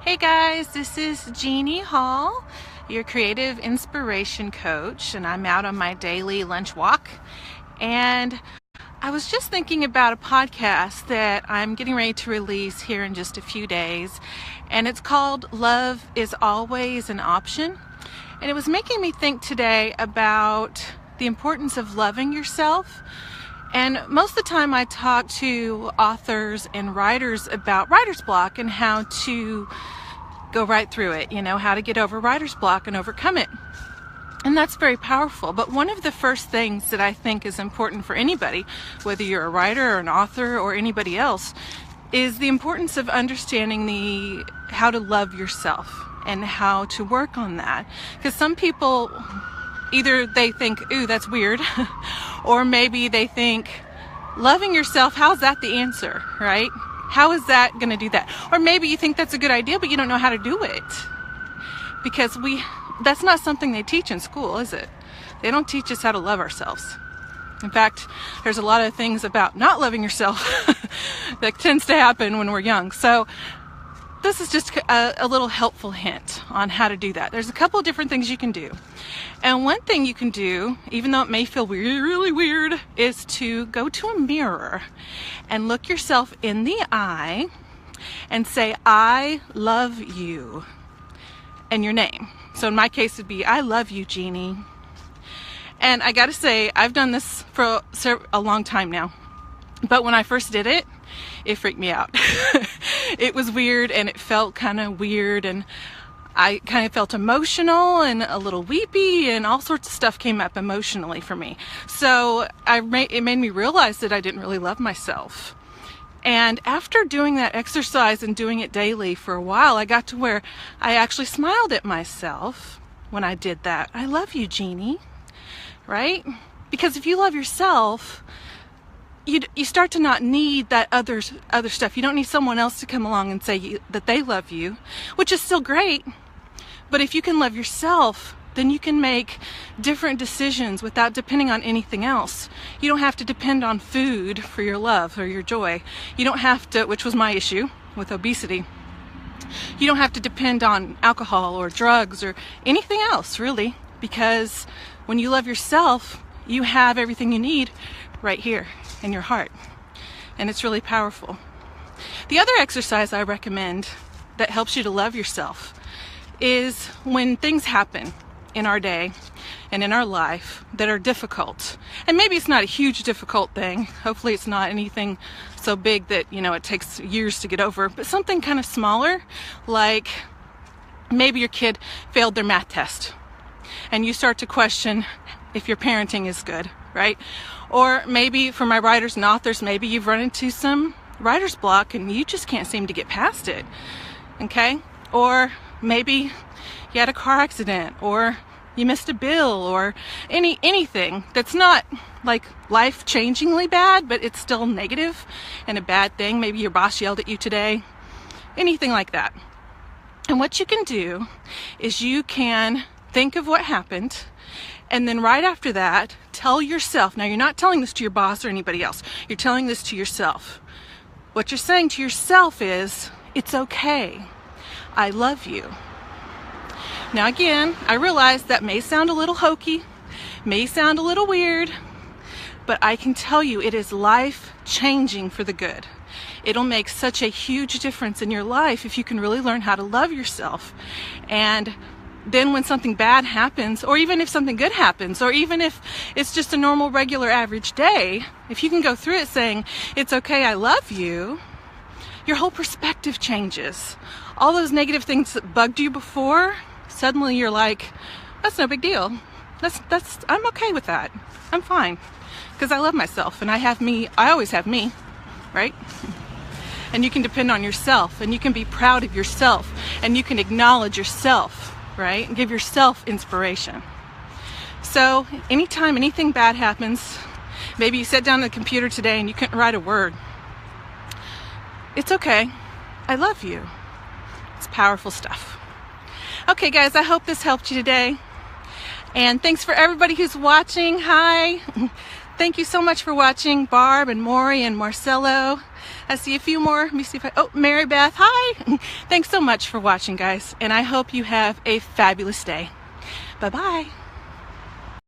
Hey guys, this is Jeannie Hall, your creative inspiration coach, and I'm out on my daily lunch walk. And I was just thinking about a podcast that I'm getting ready to release here in just a few days, and it's called Love is Always an Option. And it was making me think today about the importance of loving yourself. And most of the time I talk to authors and writers about writer's block and how to go right through it, how to get over writer's block and overcome it. And that's very powerful. But one of the first things that I think is important for anybody, whether you're a writer or an author or anybody else, is the importance of understanding how to love yourself and how to work on that. Because some people, either they think, ooh, that's weird, or maybe they think, loving yourself, how's that the answer, right? How is that going to do that? Or maybe you think that's a good idea, but you don't know how to do it. Because that's not something they teach in school, is it? They don't teach us how to love ourselves. In fact, there's a lot of things about not loving yourself that tends to happen when we're young. So this is just a little helpful hint on how to do that. There's a couple of different things you can do. And one thing you can do, even though it may feel really weird, is to go to a mirror and look yourself in the eye and say, I love you, and your name. So in my case, it'd be, I love you, Jeannie. And I gotta say, I've done this for a long time now. But when I first did it, it freaked me out. It was weird, and it felt kind of weird, and I kind of felt emotional and a little weepy, and all sorts of stuff came up emotionally for me. So it made me realize that I didn't really love myself. And after doing that exercise and doing it daily for a while, I got to where I actually smiled at myself when I did that. I love you, Jeannie, right? Because if you love yourself, you start to not need that other stuff. You don't need someone else to come along and say that they love you, which is still great. But if you can love yourself, then you can make different decisions without depending on anything else. You don't have to depend on food for your love or your joy. You don't have to, which was my issue with obesity. You don't have to depend on alcohol or drugs or anything else, really, because when you love yourself, you have everything you need right here in your heart. And it's really powerful. The other exercise I recommend that helps you to love yourself is when things happen in our day and in our life that are difficult. And maybe it's not a huge difficult thing. Hopefully it's not anything so big that, it takes years to get over, but something kind of smaller, like maybe your kid failed their math test and you start to question if your parenting is good, right? Or maybe for my writers and authors, maybe you've run into some writer's block and you just can't seem to get past it, okay? Or maybe you had a car accident, or you missed a bill, or anything that's not like life-changingly bad, but it's still negative and a bad thing. Maybe your boss yelled at you today, anything like that. And what you can do is you can think of what happened, and then right after that, tell yourself, now you're not telling this to your boss or anybody else, you're telling this to yourself. What you're saying to yourself is, it's okay, I love you. Now again, I realize that may sound a little hokey, may sound a little weird, but I can tell you it is life-changing for the good. It'll make such a huge difference in your life if you can really learn how to love yourself. And then when something bad happens, or even if something good happens, or even if it's just a normal, regular, average day, if you can go through it saying, it's okay, I love you, your whole perspective changes. All those negative things that bugged you before, suddenly you're like, that's no big deal. I'm okay with that. I'm fine. Because I love myself and I have me. I always have me, right? And you can depend on yourself, and you can be proud of yourself, and you can acknowledge yourself, right? And give yourself inspiration. So anytime anything bad happens, maybe you sat down at the computer today and you couldn't write a word. It's okay. I love you. It's powerful stuff. Okay, guys, I hope this helped you today. And thanks for everybody who's watching. Hi. Thank you so much for watching, Barb and Maury and Marcelo. I see a few more. Let me see if I, oh, Mary Beth, hi. Thanks so much for watching, guys, and I hope you have a fabulous day. Bye-bye.